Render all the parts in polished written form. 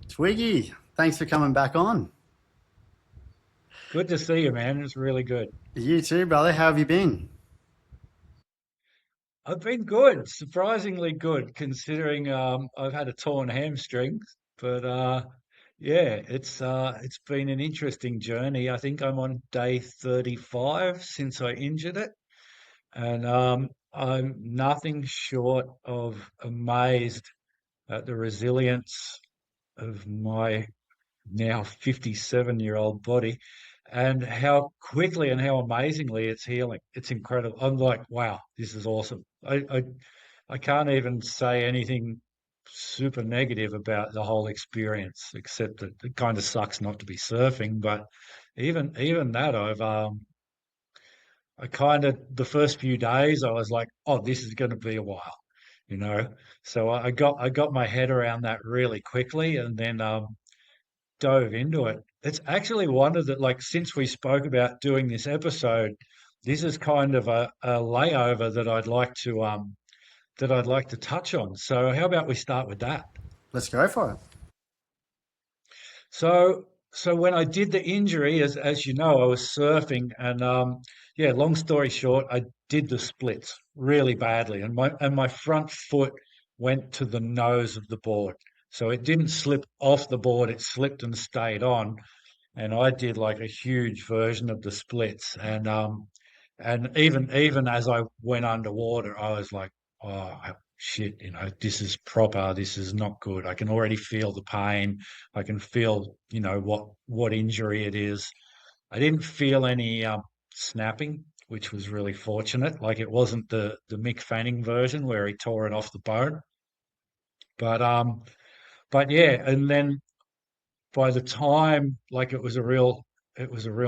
Twiggy, thanks for coming back on. Good to see you, man. It's really good. You too, brother. How have you been? I've been good, surprisingly good, considering I've had a torn hamstring. But yeah, it's been an interesting journey. I think I'm on day 35 since I injured it, and I'm nothing short of amazed at the resilience of my now 57-year-old body and how quickly and how amazingly it's healing. It's incredible. I'm like, wow, this is awesome. I can't even say anything super negative about the whole experience, except that it kind of sucks not to be surfing. But even that, I kind of the first few days I was like, oh, this is going to be a while, you know. So I got my head around that really quickly, and then dove into it. It's actually one of the like since we spoke about doing this episode, this is kind of a layover that I'd like to touch on. So how about we start with that? Let's go for it. So when I did the injury, as you know, I was surfing and yeah, long story short, I did the splits really badly and my front foot went to the nose of the board. So it didn't slip off the board, it slipped and stayed on. And I did like a huge version of the splits. And even as I went underwater, I was like, oh shit, this is proper, this is not good. I can already feel the pain. I can feel, what injury it is. I didn't feel any snapping, which was really fortunate. Like it wasn't the Mick Fanning version where he tore it off the bone. But but yeah, and then by the time like it was a real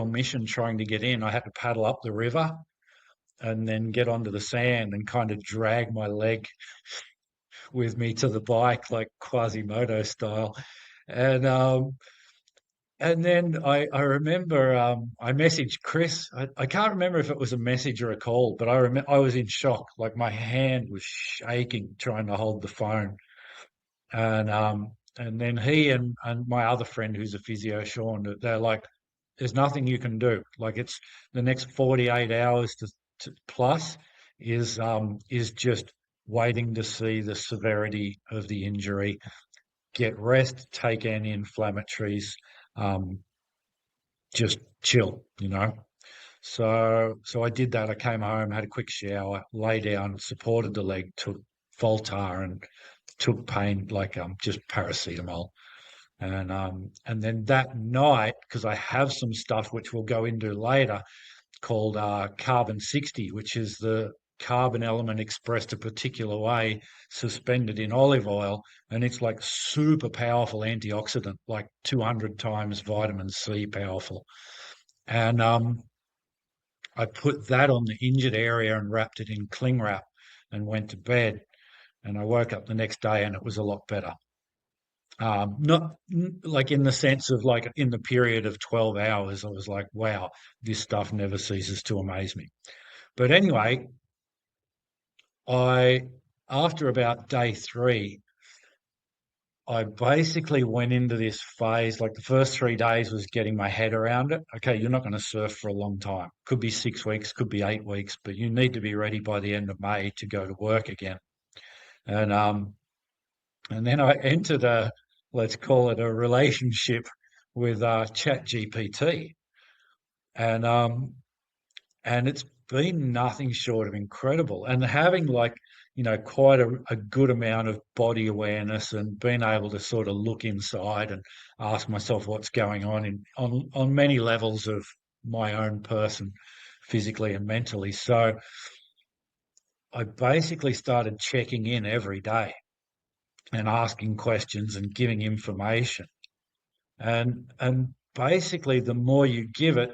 mission trying to get in. I had to paddle up the river and then get onto the sand and kind of drag my leg with me to the bike like Quasimodo style. And and then I remember I messaged Chris. I can't remember if it was a message or a call, but I remember I was in shock. Like my hand was shaking trying to hold the phone. And then he and my other friend who's a physio, Sean, they're like, there's nothing you can do. Like it's the next 48 hours to plus is just waiting to see the severity of the injury. Get rest, take anti-inflammatories, um, just chill. So I did that. I came home, had a quick shower, lay down, supported the leg, took Voltar and took pain like just paracetamol. And then that night, because I have some stuff which we'll go into later, called carbon 60, which is the carbon element expressed a particular way, suspended in olive oil, and it's like super powerful antioxidant, like 200 times vitamin C powerful. And I put that on the injured area and wrapped it in cling wrap and went to bed. And I woke up the next day and it was a lot better. Not like in the sense of like in the period of 12 hours, I was like, wow, this stuff never ceases to amaze me. But anyway, I, after about day three, I basically went into this phase. Like the first 3 days was getting my head around it. Okay, you're not going to surf for a long time. Could be 6 weeks, could be 8 weeks, but you need to be ready by the end of May to go to work again. And and then I entered let's call it a relationship with ChatGPT, and it's been nothing short of incredible. And having like quite a good amount of body awareness and being able to sort of look inside and ask myself what's going on on many levels of my own person, physically and mentally. So I basically started checking in every day and asking questions and giving information. And basically, the more you give it,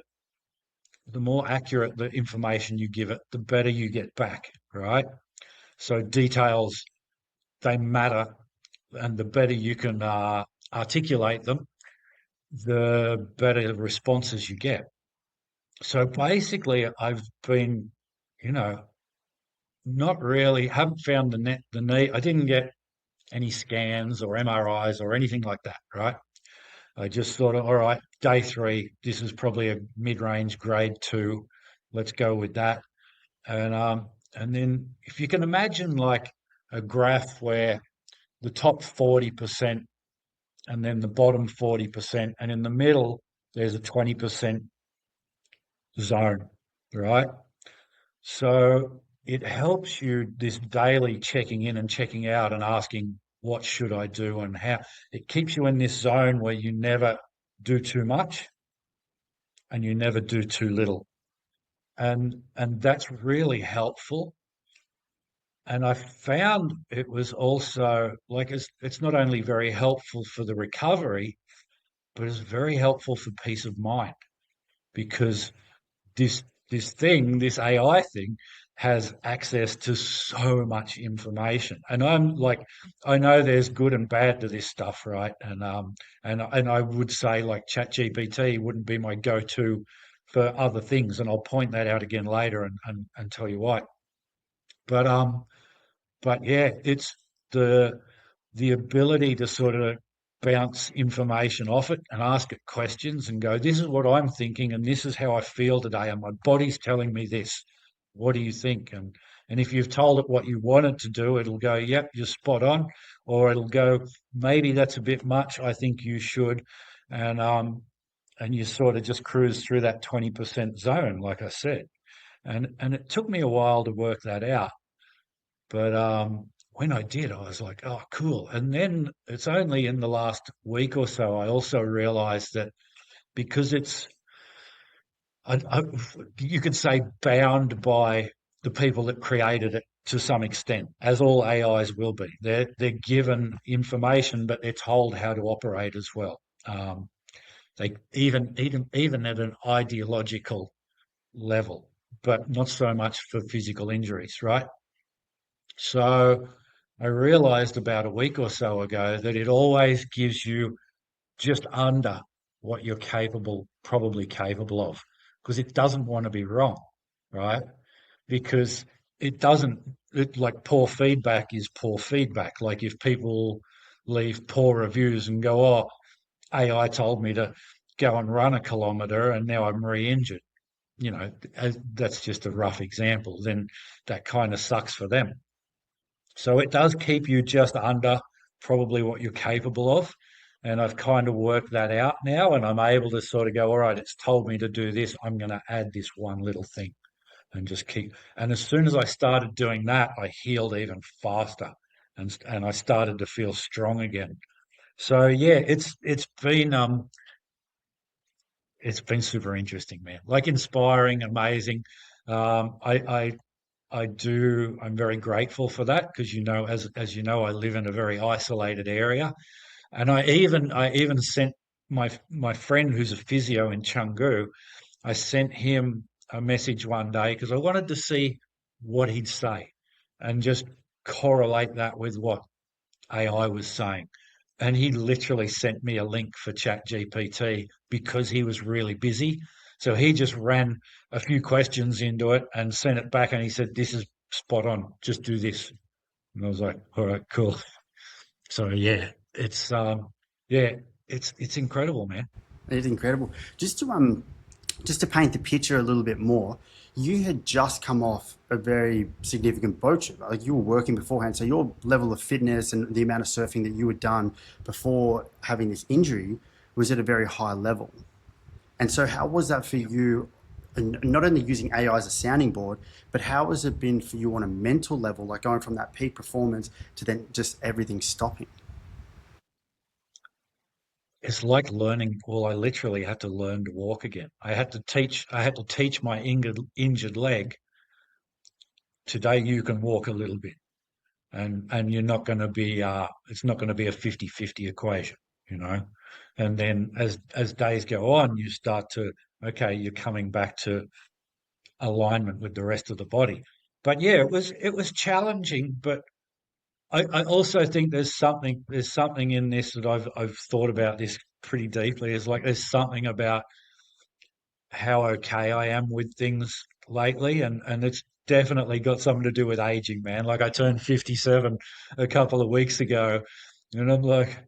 the more accurate the information you give it, the better you get back, right? So details, they matter, and the better you can articulate them, the better responses you get. So basically, I've been, you know, not really, haven't found the need. I didn't get any scans or MRIs or anything like that, right? I just thought, all right, day 3, this is probably a mid-range grade 2. Let's go with that. And then if you can imagine like a graph where the top 40% and then the bottom 40%, and in the middle there's a 20% zone, right? So it helps you this daily checking in and checking out and asking, what should I do and how? It keeps you in this zone where you never do too much and you never do too little. And that's really helpful. And I found it was also like it's not only very helpful for the recovery, but it's very helpful for peace of mind because this AI thing has access to so much information. And I'm like, I know there's good and bad to this stuff, right? And I would say like ChatGPT wouldn't be my go-to for other things, and I'll point that out again later and tell you why. But but yeah, it's the the ability to sort of bounce information off it and ask it questions and go, this is what I'm thinking and this is how I feel today, and my body's telling me this. What do you think? And if you've told it what you want it to do, it'll go, yep, you're spot on, or it'll go, maybe that's a bit much. I think you should, and you sort of just cruise through that 20% zone, like I said, and it took me a while to work that out. But when I did, I was like, oh, cool. And then it's only in the last week or so I also realized that because I, you could say, bound by the people that created it to some extent, as all AIs will be. They're given information, but they're told how to operate as well. They even at an ideological level, but not so much for physical injuries, right? So I realized about a week or so ago that it always gives you just under what you're probably capable of, because it doesn't want to be wrong, right? Because like poor feedback is poor feedback. Like if people leave poor reviews and go, oh, AI told me to go and run a kilometer and now I'm re-injured, that's just a rough example, then that kind of sucks for them. So it does keep you just under probably what you're capable of. And I've kind of worked that out now, and I'm able to sort of go, all right, it's told me to do this. I'm going to add this one little thing and just keep. And as soon as I started doing that, I healed even faster, and I started to feel strong again. So yeah, it's been super interesting, man. Like inspiring, amazing. I I'm very grateful for that because as you know, I live in a very isolated area, and I even sent my friend who's a physio in Chengdu. I sent him a message one day because I wanted to see what he'd say and just correlate that with what AI was saying. And he literally sent me a link for ChatGPT because he was really busy. So he just ran a few questions into it and sent it back. And he said, this is spot on. Just do this. And I was like, all right, cool. So yeah, it's incredible, man. It's incredible. Just to paint the picture a little bit more, you had just come off a very significant boat trip. Like you were working beforehand, so your level of fitness and the amount of surfing that you had done before having this injury was at a very high level. And so, how was that for you? And not only using AI as a sounding board, but how has it been for you on a mental level, like going from that peak performance to then just everything stopping? It's like learning. Well, I literally had to learn to walk again. I had to teach my injured leg, today you can walk a little bit, and you're not going to be it's not going to be a 50-50 equation, you know. And then as days go on, you start to, okay, you're coming back to alignment with the rest of the body. But yeah, it was challenging, but I also think there's something in this that I've thought about this pretty deeply. Is like there's something about how okay I am with things lately, and definitely got something to do with aging, man. Like I turned 57 a couple of weeks ago, and I'm like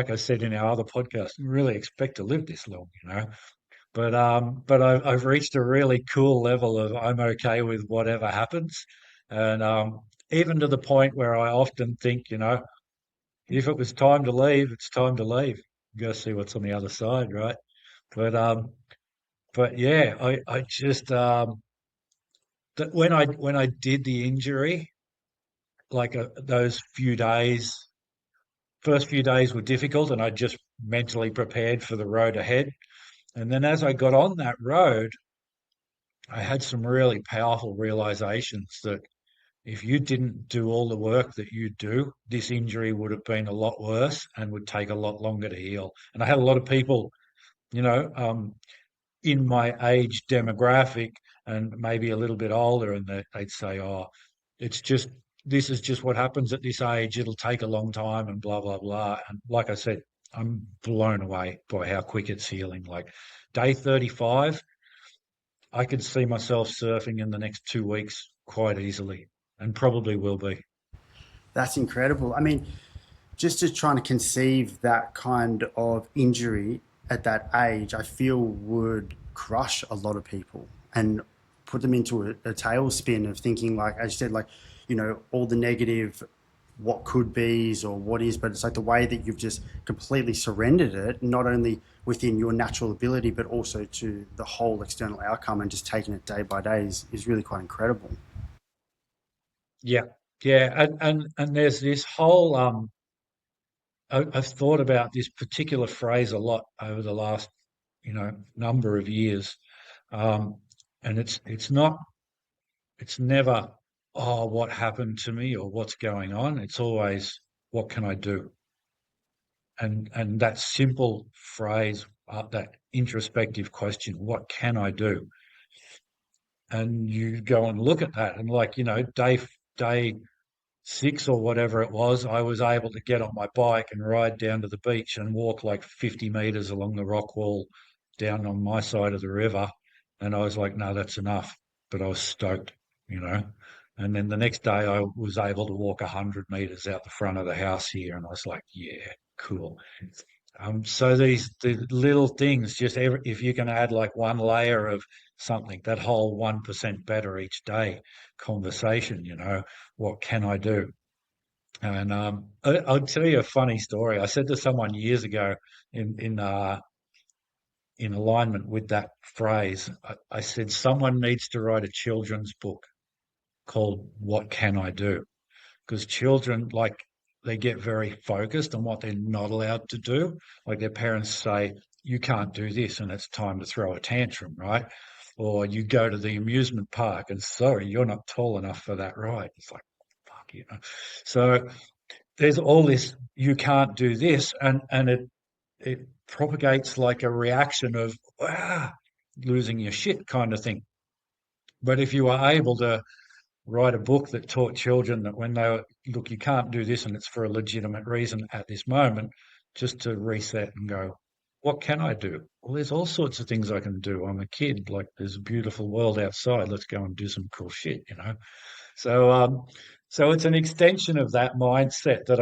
I said in our other podcast, I really expect to live this long, you know. I've reached a really cool level of I'm okay with whatever happens, and even to the point where I often think, you know, if it was time to leave, it's time to leave. Go see what's on the other side, right? But um, but yeah, I just when I did the injury, like those first few days were difficult, and I just mentally prepared for the road ahead. And then as I got on that road, I had some really powerful realizations that if you didn't do all the work that you do, this injury would have been a lot worse and would take a lot longer to heal. And I had a lot of people, you know, in my age demographic and maybe a little bit older, and they'd say, "Oh, it's just this is just what happens at this age. It'll take a long time," and blah blah blah. And like I said, I'm blown away by how quick it's healing. Like day 35, I could see myself surfing in the next 2 weeks quite easily, and probably will be. That's incredible. I mean, just to trying to conceive that kind of injury at that age, I feel would crush a lot of people and put them into a tailspin of thinking, like, as you said, like, all the negative, what could be's or what is, but it's like the way that you've just completely surrendered it, not only within your natural ability, but also to the whole external outcome and just taking it day by day is really quite incredible. Yeah, yeah, and there's this whole I've thought about this particular phrase a lot over the last, number of years. Um, and it's never, oh, what happened to me or what's going on. It's always, what can I do? And that simple phrase, that introspective question, what can I do? And you go and look at that, and like, day 6 or whatever it was, I was able to get on my bike and ride down to the beach and walk like 50 meters along the rock wall down on my side of the river. And I was like, no, that's enough. But I was stoked, you know. And then the next day, I was able to walk 100 meters out the front of the house here. And I was like, yeah, cool. So the little things, just if you can add like one layer of something, that whole 1% better each day conversation, what can I do? And I'll tell you a funny story. I said to someone years ago in alignment with that phrase, I said someone needs to write a children's book called "What Can I Do?" Because children, like, they get very focused on what they're not allowed to do. Like their parents say, "You can't do this," and it's time to throw a tantrum, right? Or you go to the amusement park and sorry, you're not tall enough for that ride. It's like, fuck. So there's all this, you can't do this, and it propagates like a reaction of losing your shit kind of thing. But if you are able to write a book that taught children that when they were, look, you can't do this and it's for a legitimate reason at this moment, just to reset and go, what can I do? Well, there's all sorts of things I can do. I'm a kid. Like, there's a beautiful world outside. Let's go and do some cool shit. So, so it's an extension of that mindset that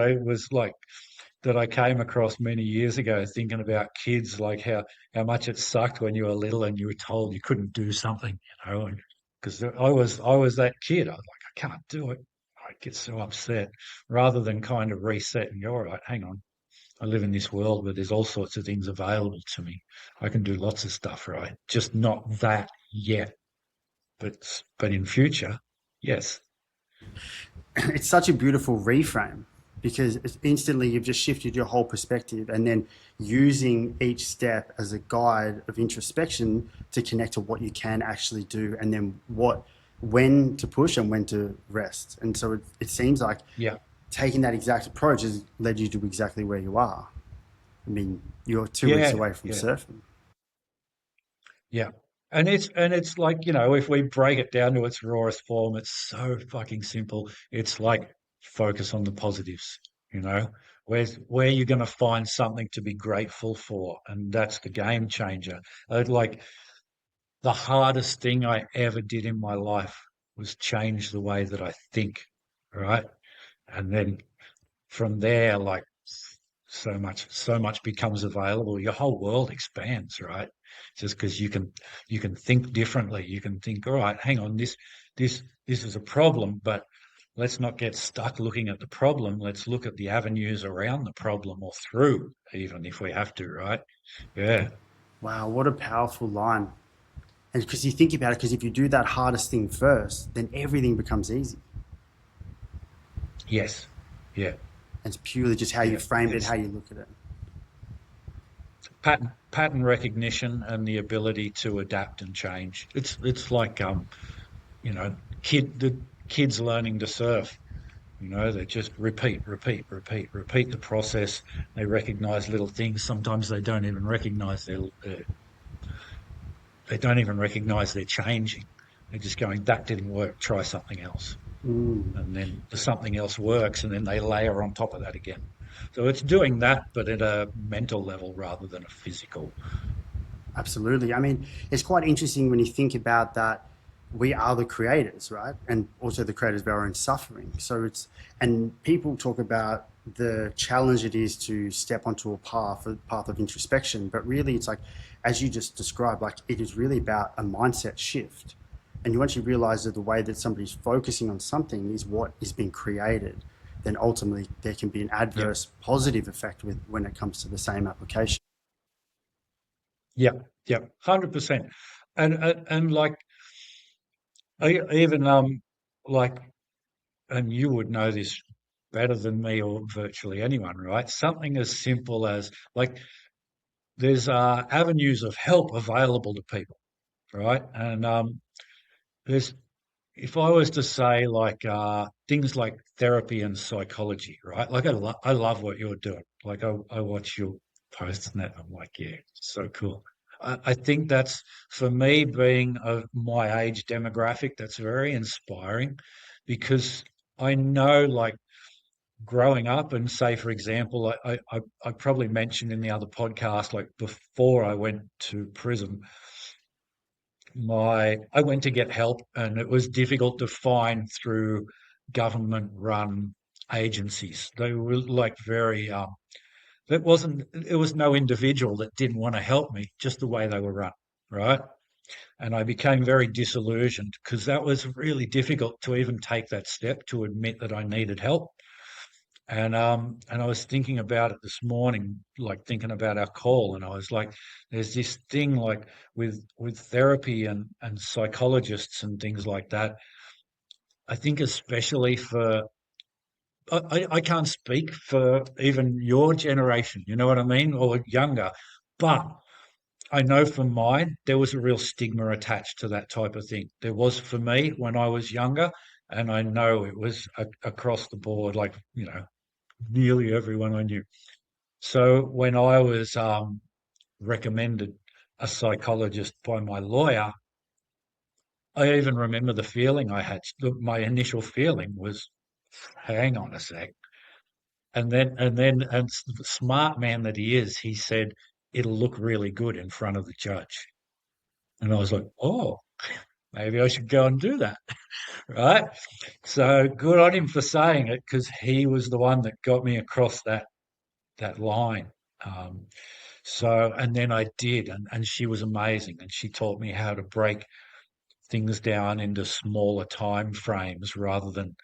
I came across many years ago, thinking about kids, like how much it sucked when you were little and you were told you couldn't do something, and because I was that kid. I was like, I can't do it. I get so upset, rather than kind of reset and go, all right, hang on. I live in this world where there's all sorts of things available to me. I can do lots of stuff, right? Just not that yet, but in future, yes. It's such a beautiful reframe because it's instantly you've just shifted your whole perspective and then using each step as a guide of introspection to connect to what you can actually do and then when to push and when to rest. And so it seems like Yeah. taking that exact approach has led you to exactly where you are. I mean, you're 2 weeks Yeah. away from Yeah. surfing. Yeah. And it's like, if we break it down to its rawest form, it's so fucking simple. It's like focus on the positives, you know. Where you're gonna find something to be grateful for, and that's the game changer. Like the hardest thing I ever did in my life was change the way that I think, right? And then from there, like so much becomes available. Your whole world expands, right? Just because you can think differently. You can think, all right, hang on, this is a problem, but let's not get stuck looking at the problem. Let's look at the avenues around the problem or through, even if we have to, right? Yeah. Wow, what a powerful line. And because you think about it, because if you do that hardest thing first, then everything becomes easy. Yes. Yeah. And it's purely just how you Yeah. frame it, It's how you look at it. pattern recognition and the ability to adapt and change. It's like you know, the kids learning to surf. You know, they just repeat the process. They recognize little things. Sometimes they don't even recognize they're changing. They're just going, that didn't work, try something else. Mm. And then the something else works, and then they layer on top of that again. So it's doing that, but at a mental level rather than a physical. Absolutely. I mean, it's quite interesting when you think about that we are the creators, right? And also the creators of our own suffering. So it's, and people talk about the challenge it is to step onto a path of introspection. But really, it's like, as you just described, like it is really about a mindset shift. And you once you realize that the way that somebody's focusing on something is what is being created, then ultimately there can be an Yep, adverse positive effect with when it comes to the same application. yep, 100%. And like even like, and you would know this better than me or virtually anyone, right? Something as simple as like there's avenues of help available to people, right? And there's if I was to say like things like therapy and psychology, right? Like I love what you're doing. Like I watch your posts and that. I'm like, yeah, so cool. I think that's for me being of my age demographic, that's very inspiring because I know like growing up and say for example, I probably mentioned in the other podcast, like before I went to prison, my I went to get help and it was difficult to find through government run agencies. They were like very it was no individual that didn't want to help me, just the way they were run, right? And I became very disillusioned because that was really difficult to even take that step to admit that I needed help. And I was thinking about it this morning, like thinking about our call, and I was like, there's this thing like with therapy and psychologists and things like that. I think especially for I can't speak for even your generation, you know what I mean, or younger, but I know for mine there was a real stigma attached to that type of thing. There was for me when I was younger, and I know it was across the board, like nearly everyone I knew. So when I was recommended a psychologist by my lawyer, I even remember the feeling I had. My initial feeling was, "Hang on a sec," and the smart man that he is, he said, "It'll look really good in front of the judge." And I was like, "Oh, maybe I should go and do that." Right? So good on him for saying it because he was the one that got me across that line. Um, So, and then I did, and she was amazing. And she taught me how to break things down into smaller time frames rather than,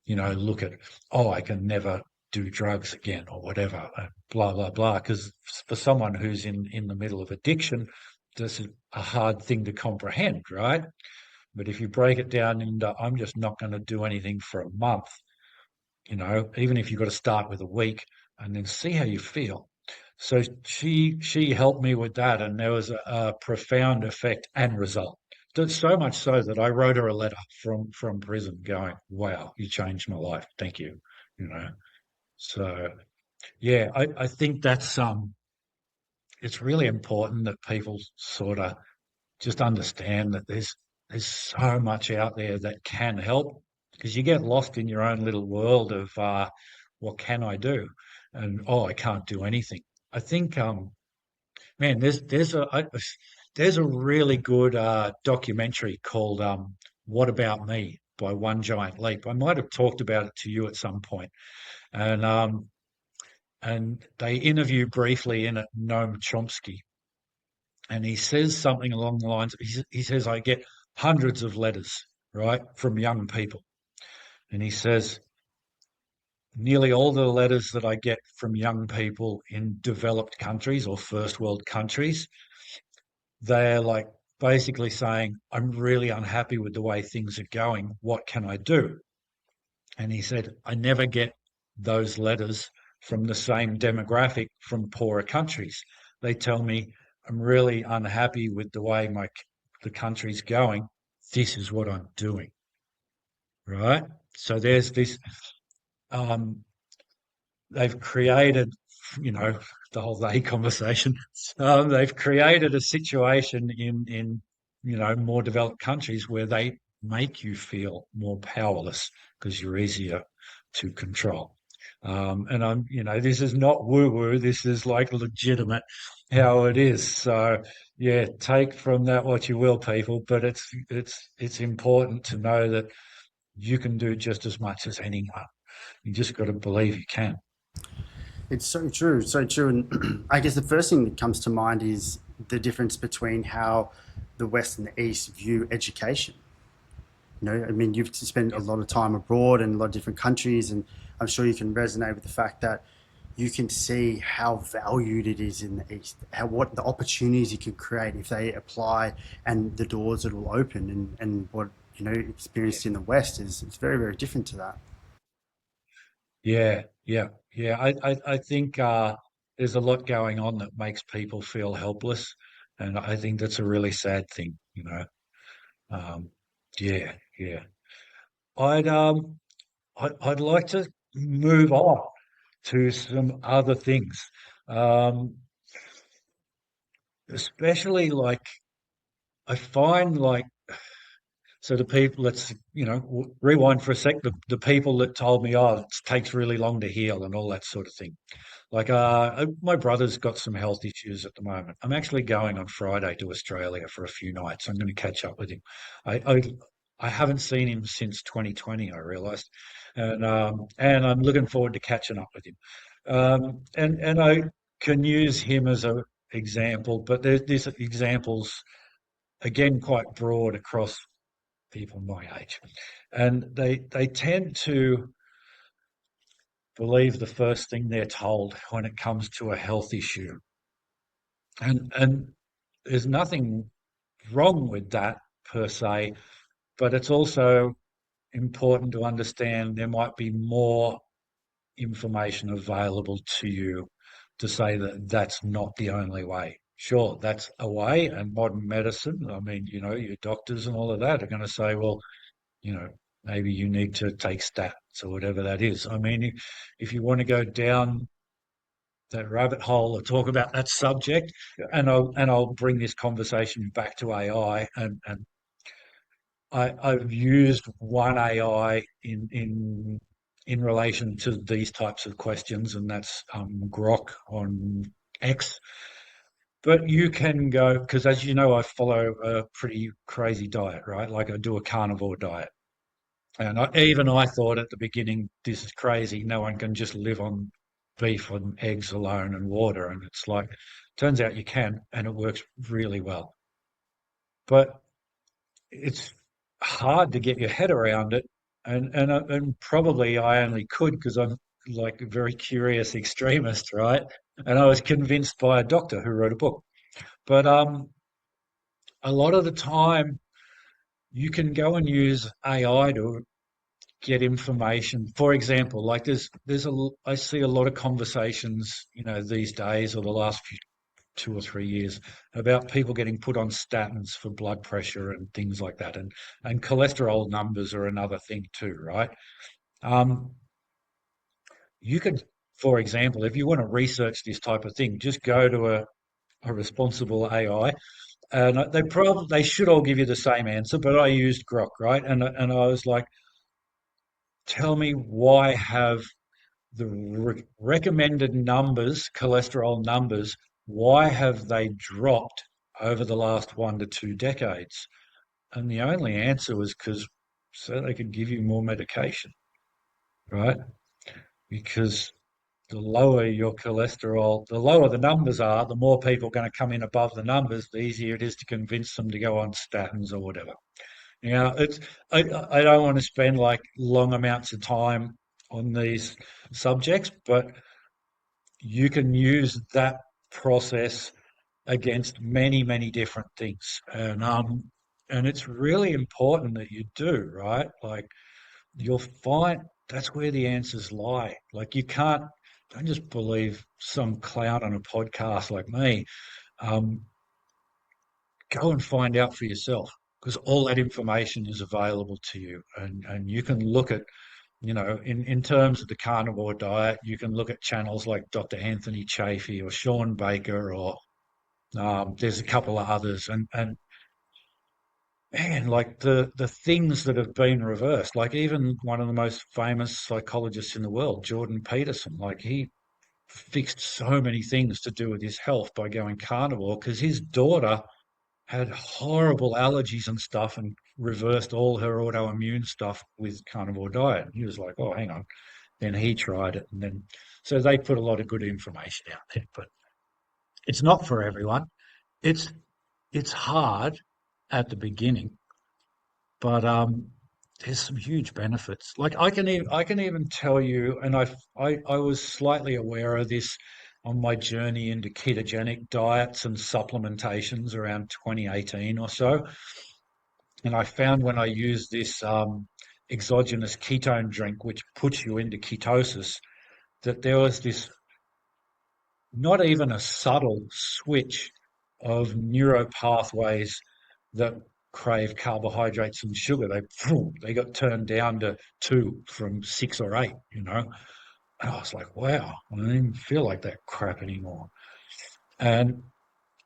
look at, oh, I can never do drugs again or whatever, blah, blah, blah. Because for someone who's in the middle of addiction, this is a hard thing to comprehend, right? But if you break it down into, I'm just not going to do anything for a month, even if you've got to start with a week and then see how you feel. So she helped me with that, and there was a profound effect and result. So much so that I wrote her a letter from prison, going, "Wow, you changed my life. Thank you." You know. So yeah, I think that's it's really important that people sort of just understand that there's so much out there that can help because you get lost in your own little world of what can I do, and oh, I can't do anything. I think man, there's there's a really good documentary called "What About Me" by One Giant Leap. I might have talked about it to you at some point, and they interview briefly in it Noam Chomsky, and he says something along the lines. He says, "I get hundreds of letters, right, from young people," and he says, "Nearly all the letters that I get from young people in developed countries or first world countries, they're like basically saying, 'I'm really unhappy with the way things are going. What can I do?'" And he said, "I never get those letters from the same demographic from poorer countries. They tell me, 'I'm really unhappy with the way the country's going. This is what I'm doing.'" Right? So there's this um, they've created, you know, the whole they conversation. They've created a situation in more developed countries where they make you feel more powerless because you're easier to control. And this is not woo woo. This is like legitimate how it is. So yeah, take from that what you will, people. But it's important to know that you can do just as much as anyone. You just got to believe you can. It's so true, so true. And I guess the first thing that comes to mind is the difference between how the West and the East view education. I mean, you've spent a Yep. lot of time abroad in a lot of different countries, and I'm sure you can resonate with the fact that you can see how valued it is in the East, how what the opportunities you can create if they apply, and the doors it will open, and what experienced in the West is it's very very different to that. Yeah, yeah, yeah. I think there's a lot going on that makes people feel helpless, and I think that's a really sad thing, you know. Um, yeah, yeah. I'd um, I'd like to move on to some other things, um, especially like I find like so the people. Let's rewind for a sec. The people that told me, "Oh, it takes really long to heal," and all that sort of thing. Like, my brother's got some health issues at the moment. I'm actually going on Friday to Australia for a few nights. I'm going to catch up with him. I I, I haven't seen him since 2020, I realised, and I'm looking forward to catching up with him. And I can use him as a example, but there's examples again quite broad across people my age, and they tend to believe the first thing they're told when it comes to a health issue. And there's nothing wrong with that per se, but it's also important to understand there might be more information available to you to say that that's not the only way. Sure, that's a way, and modern medicine, I mean, your doctors and all of that are going to say, well, you know, maybe you need to take statins or whatever that is. I mean, if you want to go down that rabbit hole or talk about that subject, and I'll bring this conversation back to AI, and I've used one AI in relation to these types of questions, and that's Grok on X. But you can go because, as you know, I follow a pretty crazy diet, right? Like I do a carnivore diet. And even I thought at the beginning, this is crazy. No one can just live on beef and eggs alone and water. And it's like, turns out you can, and it works really well. But it's hard to get your head around it. And probably I only could because I'm like a very curious extremist, right? And I was convinced by a doctor who wrote a book. But a lot of the time, you can go and use AI to get information. For example, like I see a lot of conversations, these days or the last 2 or 3 years about people getting put on statins for blood pressure and things like that, and cholesterol numbers are another thing too, right? Um, you could, for example, if you want to research this type of thing, just go to a responsible AI, and they should all give you the same answer. But I used Grok, right? And I was like, tell me why have the recommended numbers, cholesterol numbers, why have they dropped over the last 1 to 2 decades? And the only answer was because so they could give you more medication, right? Because the lower your cholesterol, the lower the numbers are, the more people are going to come in above the numbers, the easier it is to convince them to go on statins or whatever. Now, I don't want to spend like long amounts of time on these subjects, but you can use that process against many, many different things. And it's really important that you do, right? Like you'll find that's where the answers lie. Like you can't don't just believe some clown on a podcast like me. Um, Go and find out for yourself because all that information is available to you, and you can look at in terms of the carnivore diet, you can look at channels like Dr. Anthony Chafee or Sean Baker or there's a couple of others, and man, like the things that have been reversed, like even one of the most famous psychologists in the world, Jordan Peterson, like he fixed so many things to do with his health by going carnivore because his daughter had horrible allergies and stuff and reversed all her autoimmune stuff with carnivore diet. And he was like, oh, hang on. Then he tried it. And then, so they put a lot of good information out there, but it's not for everyone. It's, it's hard at the beginning, but there's some huge benefits. Like I can even tell you, and I was slightly aware of this on my journey into ketogenic diets and supplementations around 2018 or so. And I found when I used this exogenous ketone drink, which puts you into ketosis, that there was this not even a subtle switch of neuropathways that crave carbohydrates and sugar. They got turned down to 2 from 6 or 8, you know. And I was like, wow, I don't even feel like that crap anymore. And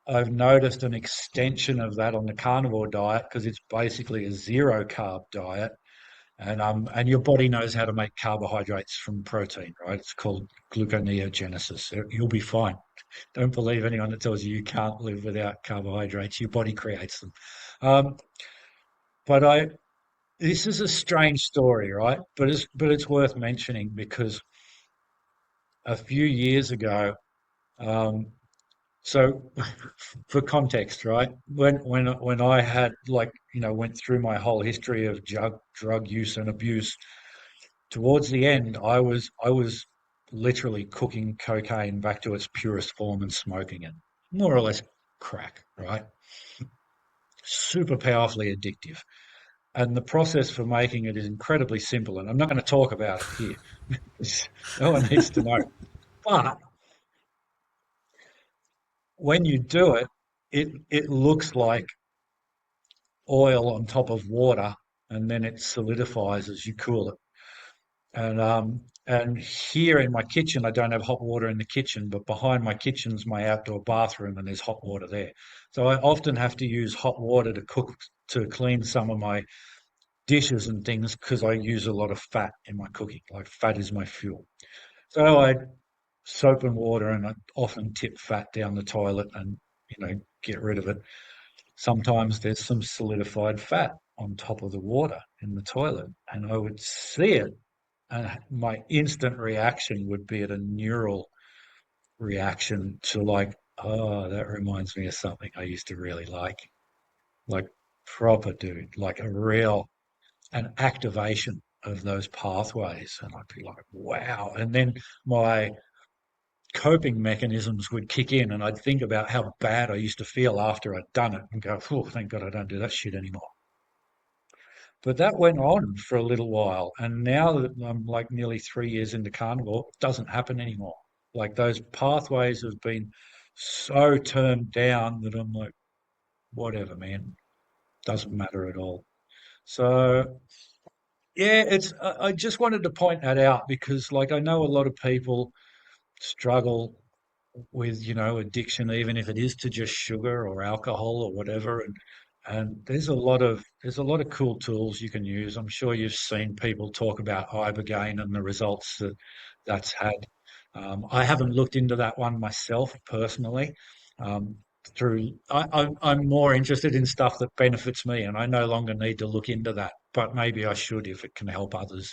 I've noticed an extension of that on the carnivore diet because it's basically a zero carb diet. And your body knows how to make carbohydrates from protein, right? It's called gluconeogenesis. You'll be fine. Don't believe anyone that tells you you can't live without carbohydrates. Your body creates them. Um, but this is a strange story, right? But it's worth mentioning because a few years ago, um, so for context, right? When I had went through my whole history of drug use and abuse, towards the end, I was literally cooking cocaine back to its purest form and smoking it, more or less crack, right? Super powerfully addictive. And the process for making it is incredibly simple. And I'm not going to talk about it here. No one needs to know. But when you do it, it looks like oil on top of water, and then it solidifies as you cool it. And here in my kitchen, I don't have hot water in the kitchen, but behind my kitchen's my outdoor bathroom, and there's hot water there. So I often have to use hot water to clean some of my dishes and things because I use a lot of fat in my cooking. Like fat is my fuel. So I soap and water, and I often tip fat down the toilet and get rid of it. Sometimes there's some solidified fat on top of the water in the toilet, and I would see it, and my instant reaction would be at a neural reaction to like, oh, that reminds me of something I used to really like proper dude, like a real an activation of those pathways, and I'd be like, wow. And then my coping mechanisms would kick in, and I'd think about how bad I used to feel after I'd done it, and go, oh, thank God I don't do that shit anymore. But that went on for a little while. And now that I'm like nearly 3 years into carnivore, it doesn't happen anymore. Like those pathways have been so turned down that I'm like, whatever, man, doesn't matter at all. So, yeah, I just wanted to point that out because, like, I know a lot of people struggle with addiction, even if it is to just sugar or alcohol or whatever. And there's a lot of cool tools you can use. I'm sure you've seen people talk about ibogaine and the results that's had. I haven't looked into that one myself personally, I'm more interested in stuff that benefits me, and I no longer need to look into that. But maybe I should if it can help others.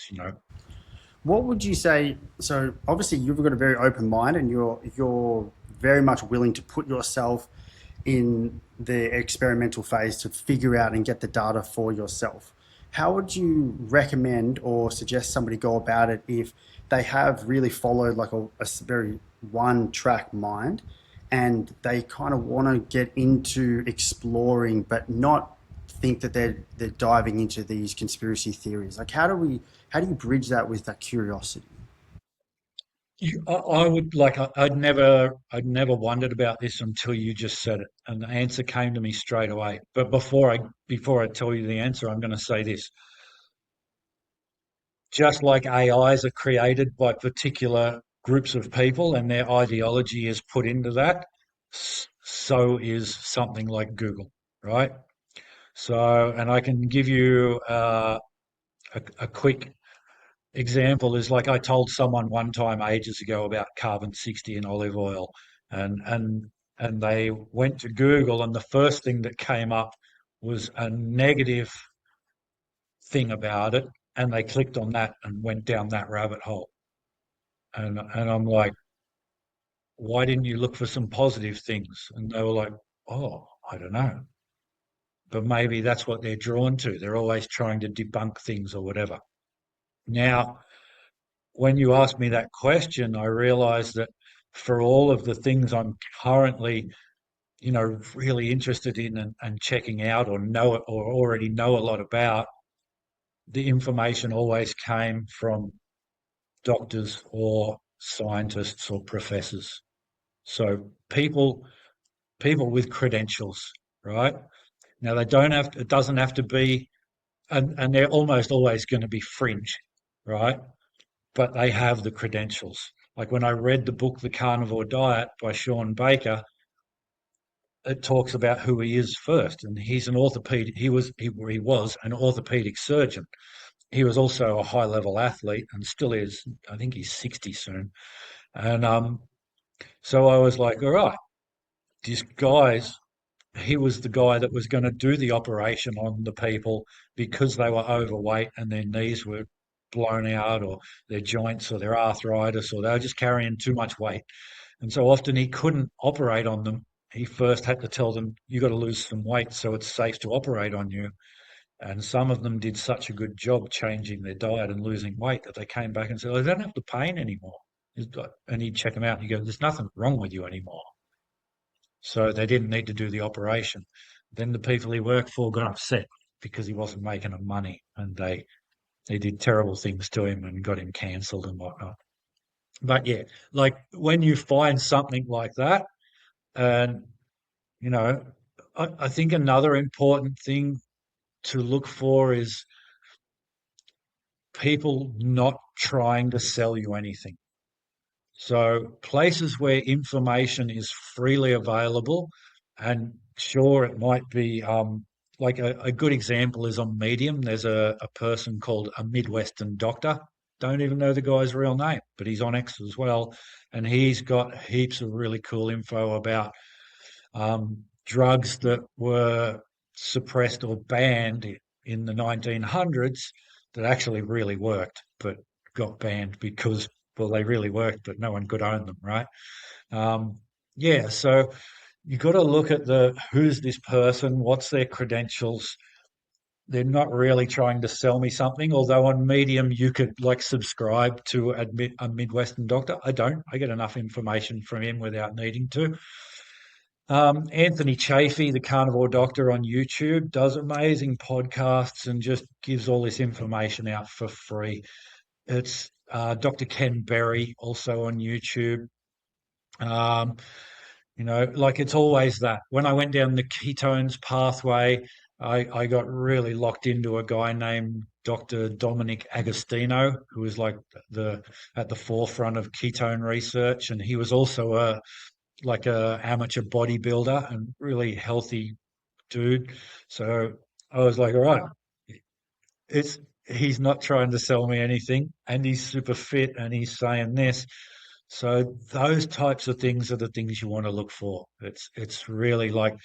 What would you say? So obviously you've got a very open mind, and you're very much willing to put yourself in the experimental phase to figure out and get the data for yourself. How would you recommend or suggest somebody go about it if they have really followed like a very one track mind and they kind of want to get into exploring but not think that they're diving into these conspiracy theories? Like how do you bridge that with that curiosity? I would like I'd never wondered about this until you just said it, and the answer came to me straight away. But before I tell you the answer, I'm going to say this: just like AIs are created by particular groups of people, and their ideology is put into that, so is something like Google, right? So, and I can give you a quick example is like I told someone one time ages ago about carbon 60 in olive oil, and and and they went to Google, and the first thing that came up was a negative thing about it, and they clicked on that and went down that rabbit hole. And I'm like, why didn't you look for some positive things? And they were like, oh, I don't know. But maybe that's what they're drawn to. They're always trying to debunk things or whatever. Now, when you asked me that question, I realized that for all of the things I'm currently, really interested in and checking out or know it or already know a lot about, the information always came from doctors or scientists or professors. So people with credentials, right? Now they don't have it doesn't have to be and they're almost always going to be fringe, right? But they have the credentials. Like when I read the book The Carnivore Diet by Sean Baker, it talks about who he is first, and he's an orthopedic. He was an orthopedic surgeon. He was also a high level athlete and still is. I think he's 60 soon. And so I was like, all right, this guy's he was the guy that was going to do the operation on the people because they were overweight and their knees were blown out or their joints or their arthritis or they were just carrying too much weight. And so often he couldn't operate on them. He first had to tell them, you got to lose some weight so it's safe to operate on you. And some of them did such a good job changing their diet and losing weight that they came back and said, I don't have the pain anymore. And he'd check them out and he'd go, there's nothing wrong with you anymore. So they didn't need to do the operation. Then the people he worked for got upset because he wasn't making them money and they did terrible things to him and got him cancelled and whatnot. But yeah, like when you find something like that, and you know, I think another important thing to look for is people not trying to sell you anything. So places where information is freely available, and sure, it might be like a good example is on Medium. There's a person called a Midwestern doctor. Don't even know the guy's real name, but he's on X as well, and he's got heaps of really cool info about drugs that were suppressed or banned in the 1900s that actually really worked, but got banned because, well, they really worked, but no one could own them, right? Um, yeah, so you got to look at the who's this person, what's their credentials. They're not really trying to sell me something, although on Medium you could like subscribe to a Midwestern doctor. I don't. I get enough information from him without needing to. Anthony Chafee, the carnivore doctor on YouTube, does amazing podcasts and just gives all this information out for free. It's Dr. Ken Berry, also on YouTube. Um, like it's always that. When I went down the ketones pathway, I got really locked into a guy named Dr. Dominic Agostino, who was like the at the forefront of ketone research, and he was also a amateur bodybuilder and really healthy dude. So I was like, all right, he's not trying to sell me anything, and he's super fit, and he's saying this. So those types of things are the things you want to look for. It's really like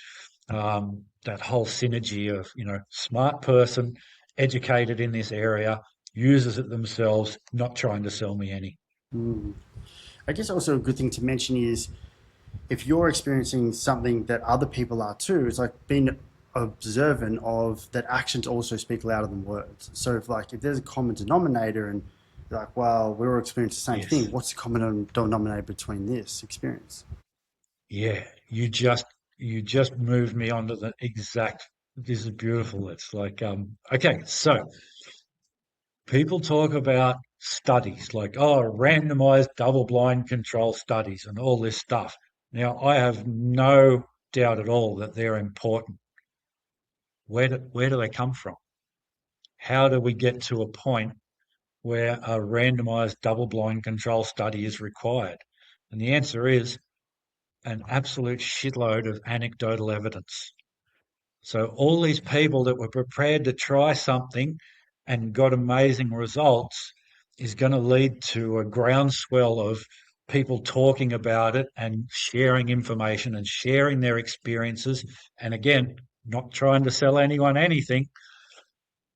that whole synergy of, smart person, educated in this area, uses it themselves, not trying to sell me any. Mm. I guess also a good thing to mention is if you're experiencing something that other people are too, it's like being observant of that actions also speak louder than words. So if there's a common denominator and like, well, we all experience the same thing, Yes. what's the common denominator between this experience? Yeah. You just moved me onto the exact, this is beautiful. It's like, okay, so people talk about studies like, oh, randomized double blind control studies and all this stuff. Now, I have no doubt at all that they're important. Where do they come from? How do we get to a point where a randomized double blind control study is required? And the answer is an absolute shitload of anecdotal evidence. So all these people that were prepared to try something and got amazing results is going to lead to a groundswell of people talking about it and sharing information and sharing their experiences. And again, not trying to sell anyone anything,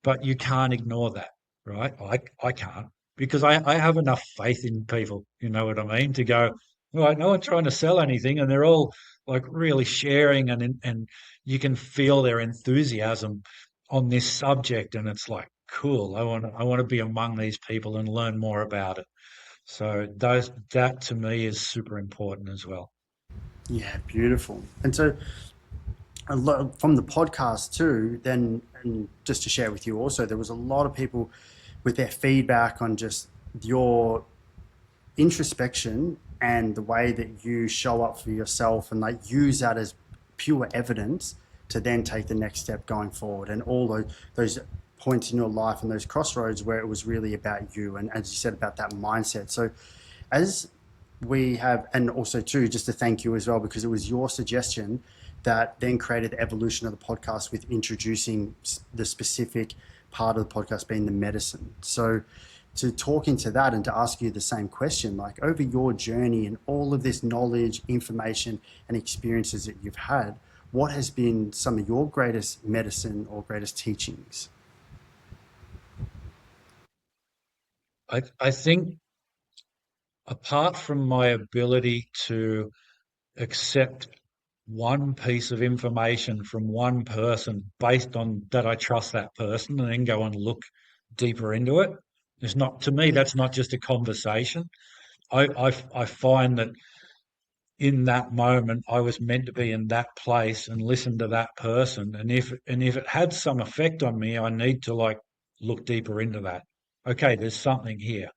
but you can't ignore that, right? I can't because I have enough faith in people, you know what I mean, to go, right, no one's trying to sell anything and they're all like really sharing and you can feel their enthusiasm on this subject and it's like, cool, I want to be among these people and learn more about it. So that to me is super important as well. Yeah, beautiful. And so a lot from the podcast too, then, and just to share with you also, there was a lot of people with their feedback on just your introspection and the way that you show up for yourself and like use that as pure evidence to then take the next step going forward, and all those points in your life and those crossroads where it was really about you, and as you said, about that mindset. So as we have, and also too, just to thank you as well, because it was your suggestion that then created the evolution of the podcast with introducing the specific part of the podcast being the medicine. So to talk into that and to ask you the same question, like over your journey and all of this knowledge, information, and experiences that you've had, what has been some of your greatest medicine or greatest teachings? I think apart from my ability to accept one piece of information from one person based on that I trust that person and then go and look deeper into it. It's not, to me, that's not just a conversation. I find that in that moment I was meant to be in that place and listen to that person. And if it had some effect on me, I need to like look deeper into that. Okay, there's something here.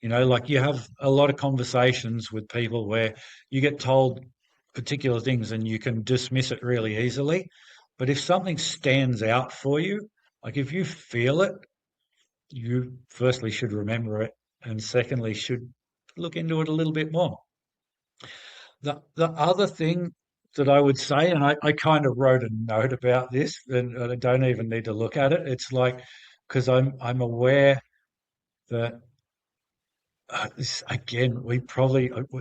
Like you have a lot of conversations with people where you get told particular things and you can dismiss it really easily. But if something stands out for you, like if you feel it, you firstly should remember it, and secondly should look into it a little bit more. The other thing that I would say, and I kind of wrote a note about this, and I don't even need to look at it. It's like because I'm aware that this again,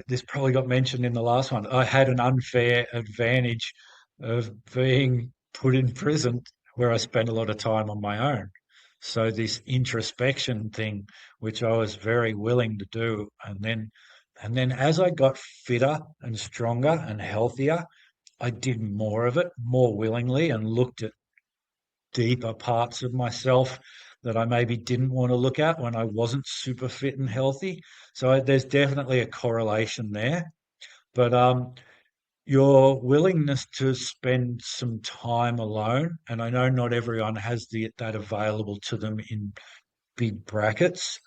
this probably got mentioned in the last one. I had an unfair advantage of being put in prison where I spent a lot of time on my own. So this introspection thing, which I was very willing to do, and then as I got fitter and stronger and healthier, I did more of it more willingly and looked at deeper parts of myself that I maybe didn't want to look at when I wasn't super fit and healthy. So there's definitely a correlation there. But your willingness to spend some time alone, and I know not everyone has that available to them in big brackets,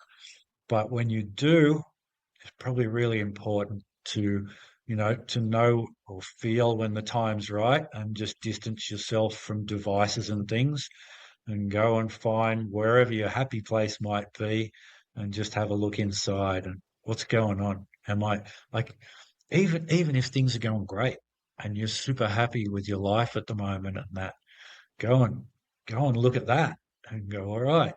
but when you do, it's probably really important to know or feel when the time's right and just distance yourself from devices and things and go and find wherever your happy place might be and just have a look inside and what's going on. Am I like even if things are going great and you're super happy with your life at the moment and that, go and go and look at that and go, all right.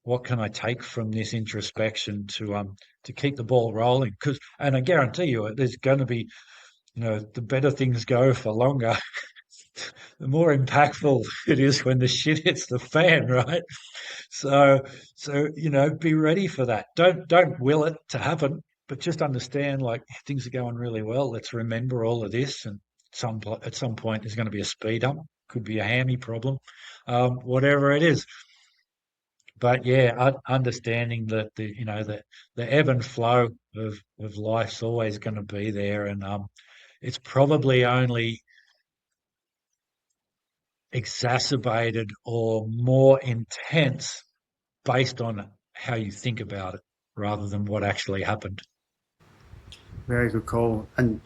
what can I take from this introspection to keep the ball rolling? Because, and I guarantee you, there's going to be, the better things go for longer, the more impactful it is when the shit hits the fan, right? So, be ready for that. Don't will it to happen, but just understand like things are going really well. Let's remember all of this, and at some point there's going to be a speed up, could be a hammy problem, whatever it is. But yeah, understanding that the ebb and flow of life's always going to be there, and it's probably only exacerbated or more intense based on how you think about it rather than what actually happened. Very good call. And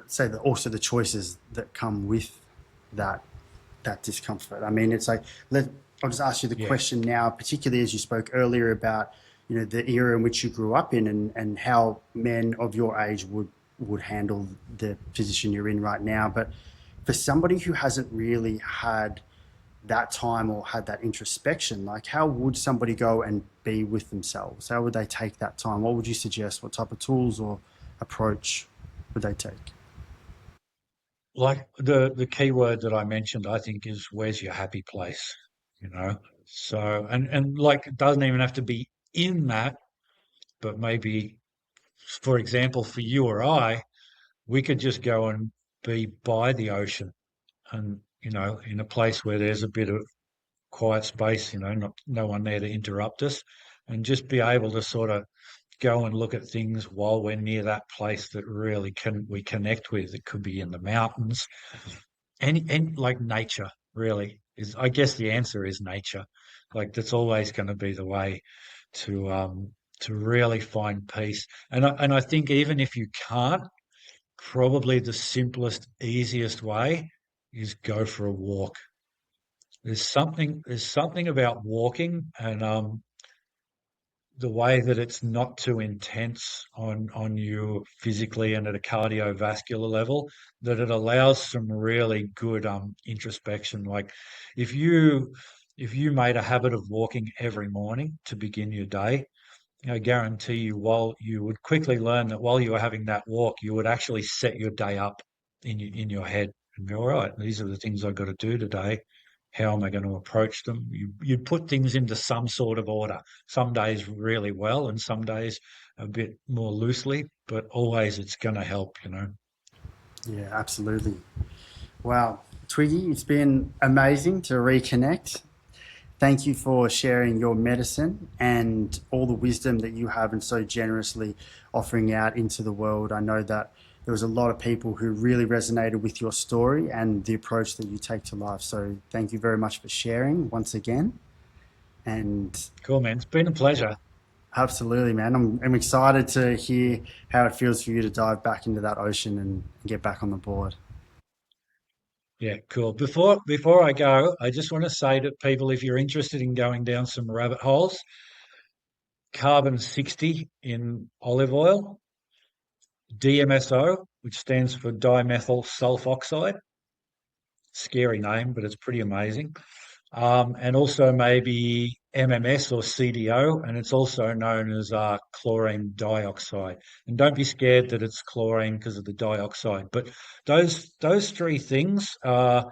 say that also the choices that come with that discomfort. I mean, it's like I'll just ask you the Yeah, question now, particularly as you spoke earlier about the era in which you grew up in, and how men of your age would handle the position you're in right now. But for somebody who hasn't really had that time or had that introspection, like how would somebody go and be with themselves? How would they take that time? What would you suggest? What type of tools or approach would they take? like the key word that I mentioned, I think is where's your happy place, you know? So and like it doesn't even have to be in that, but maybe for example, for you or I, we could just go and be by the ocean and in a place where there's a bit of quiet space, no one there to interrupt us, and just be able to sort of go and look at things while we're near that place that really can we connect with. It could be in the mountains, and like nature really is. I guess the answer is nature. Like that's always going to be the way to really find peace. And I think even if you can't, probably the simplest, easiest way is go for a walk. There's something about walking and the way that it's not too intense on you physically and at a cardiovascular level, that it allows some really good introspection. Like if you if you made a habit of walking every morning to begin your day, I guarantee you, while you would quickly learn that while you were having that walk, you would actually set your day up in your head and go, all right, these are the things I've got to do today. How am I going to approach them? You put things into some sort of order. Some days really well, and some days a bit more loosely, but always it's going to help. Yeah, absolutely. Wow. Twiggy, it's been amazing to reconnect. Thank you for sharing your medicine and all the wisdom that you have and so generously offering out into the world. I know that there was a lot of people who really resonated with your story and the approach that you take to life. So thank you very much for sharing once again. And Cool, man. It's been a pleasure. absolutely, man, I'm excited to hear how it feels for you to dive back into that ocean and get back on the board. Yeah, cool. Before I go, I just want to say to people, if you're interested in going down some rabbit holes, carbon 60 in olive oil, DMSO, which stands for dimethyl sulfoxide. Scary name, but it's pretty amazing. And also maybe MMS or CDO, and it's also known as chlorine dioxide. And don't be scared that it's chlorine because of the dioxide. But those three things are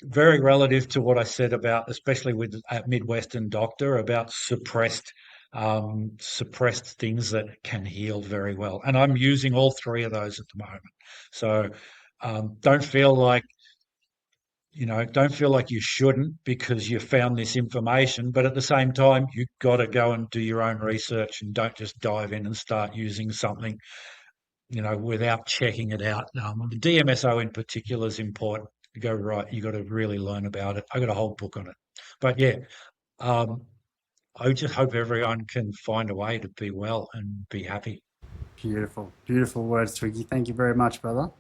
very relative to what I said about, especially with a Midwestern doctor, about suppressed things that can heal very well. And I'm using all three of those at the moment. So don't feel like don't feel like you shouldn't because you found this information, but at the same time, you've got to go and do your own research and don't just dive in and start using something, without checking it out. The DMSO in particular is important. You go right, you got to really learn about it. I got a whole book on it, but yeah, um, I just hope everyone can find a way to be well and be happy. Beautiful, beautiful words, Twiggy. Thank you very much, brother.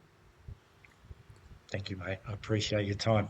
Thank you, mate. I appreciate your time.